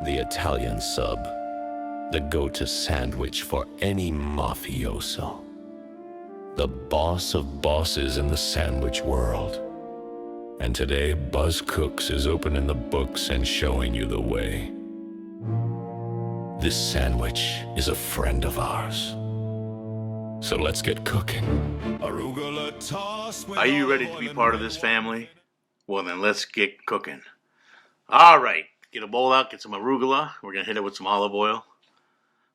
The Italian sub, the go-to sandwich for any mafioso. The boss of bosses in the sandwich world. And today, Buzz Cooks is opening the books and showing you the way. This sandwich is a friend of ours. So let's get cooking. Arugula toss with Are you ready to be part of this family? Well then, let's get cooking. All right, get a bowl out, get some arugula. We're gonna hit it with some olive oil,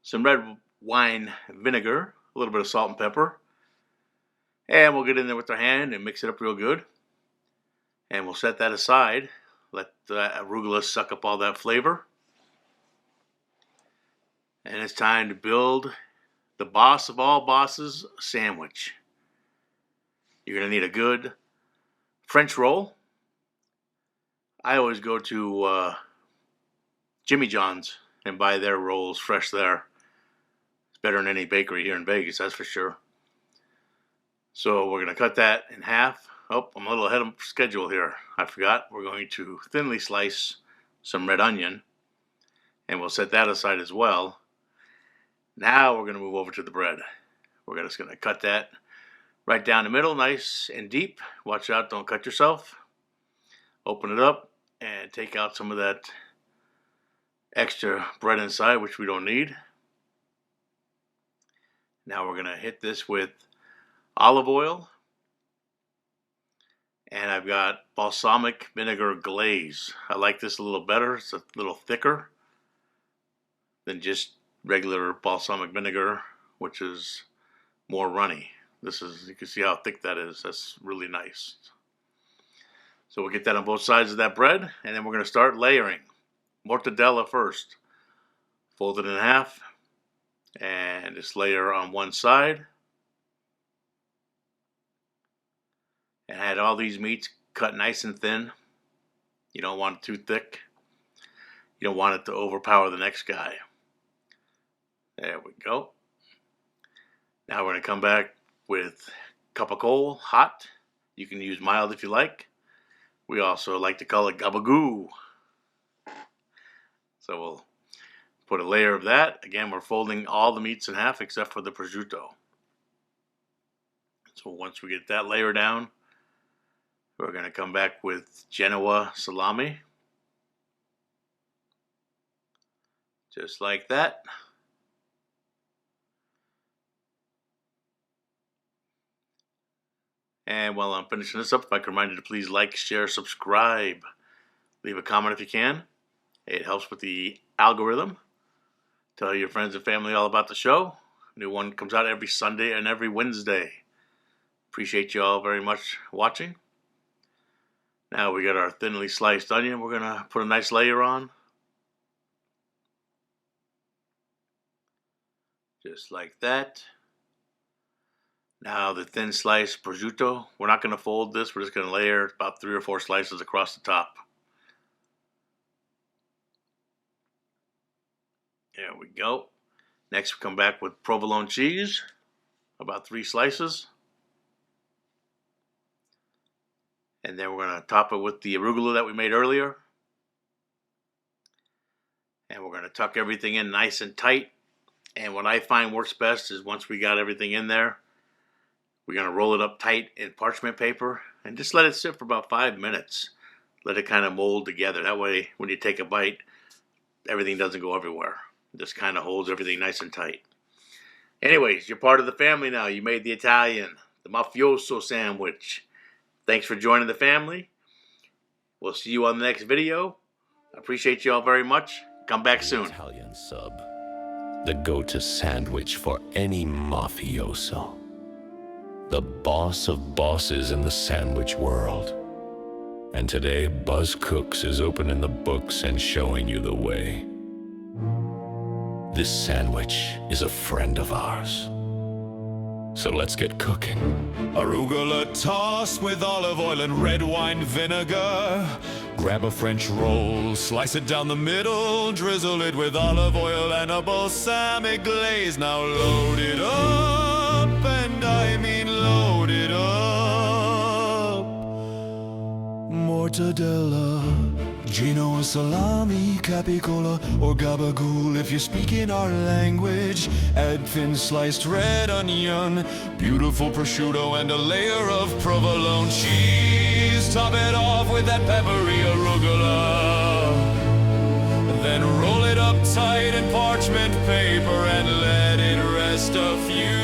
some red wine vinegar, a little bit of salt and pepper. And we'll get in there with our hand and mix it up real good. And we'll set that aside. Let the arugula suck up all that flavor. And it's time to build the boss of all bosses sandwich. You're going to need a good French roll. I always go to Jimmy John's and buy their rolls fresh there. It's better than any bakery here in Vegas, that's for sure. So we're going to cut that in half. Oh, I'm a little ahead of schedule here. I forgot. We're going to thinly slice some red onion. And we'll set that aside as well. Now we're going to move over to the bread. We're just going to cut that right down the middle, nice and deep. Watch out, don't cut yourself. Open it up and take out some of that extra bread inside, which we don't need. Now we're going to hit this with olive oil. And I've got balsamic vinegar glaze. I like this a little better. It's a little thicker than just regular balsamic vinegar, which is more runny. This is, you can see how thick that is. That's really nice. So we'll get that on both sides of that bread, and then we're going to start layering. Mortadella first. Fold it in half, and just layer on one side. And add all these meats cut nice and thin. You don't want it too thick. You don't want it to overpower the next guy. There we go. Now we're going to come back with capicola, hot. You can use mild if you like. We also like to call it gabagool. So we'll put a layer of that. Again, we're folding all the meats in half except for the prosciutto. So once we get that layer down, we're going to come back with Genoa salami. Just like that. And while I'm finishing this up, if I can remind you to please like, share, subscribe. Leave a comment if you can. It helps with the algorithm. Tell your friends and family all about the show. New one comes out every Sunday and every Wednesday. Appreciate you all very much watching. Now we got our thinly sliced onion. We're going to put a nice layer on. Just like that. Now the thin sliced prosciutto. We're not going to fold this. We're just going to layer about 3 or 4 slices across the top. There we go. Next we come back with provolone cheese. About 3 slices. And then we're going to top it with the arugula that we made earlier. And we're going to tuck everything in nice and tight. And what I find works best is once we got everything in there, we're going to roll it up tight in parchment paper and just let it sit for about 5 minutes. Let it kind of mold together. That way, when you take a bite, everything doesn't go everywhere. It just kind of holds everything nice and tight. Anyways, you're part of the family now. You made the Italian, the mafioso sandwich. Thanks for joining the family. We'll see you on the next video. I appreciate you all very much. Come back soon. Italian sub, the go-to sandwich for any mafioso. The boss of bosses in the sandwich world. And today, Buzz Cooks is opening the books and showing you the way. This sandwich is a friend of ours. So let's get cooking. Arugula tossed with olive oil and red wine vinegar. Grab a French roll, slice it down the middle, drizzle it with olive oil and a balsamic glaze. Now load it up, and I mean load it up. Mortadella, Genoa, salami, capicola, or gabagool if you're speaking our language. Add thin sliced red onion, beautiful prosciutto, and a layer of provolone cheese. Top it off with that peppery arugula. Then roll it up tight in parchment paper and let it rest a few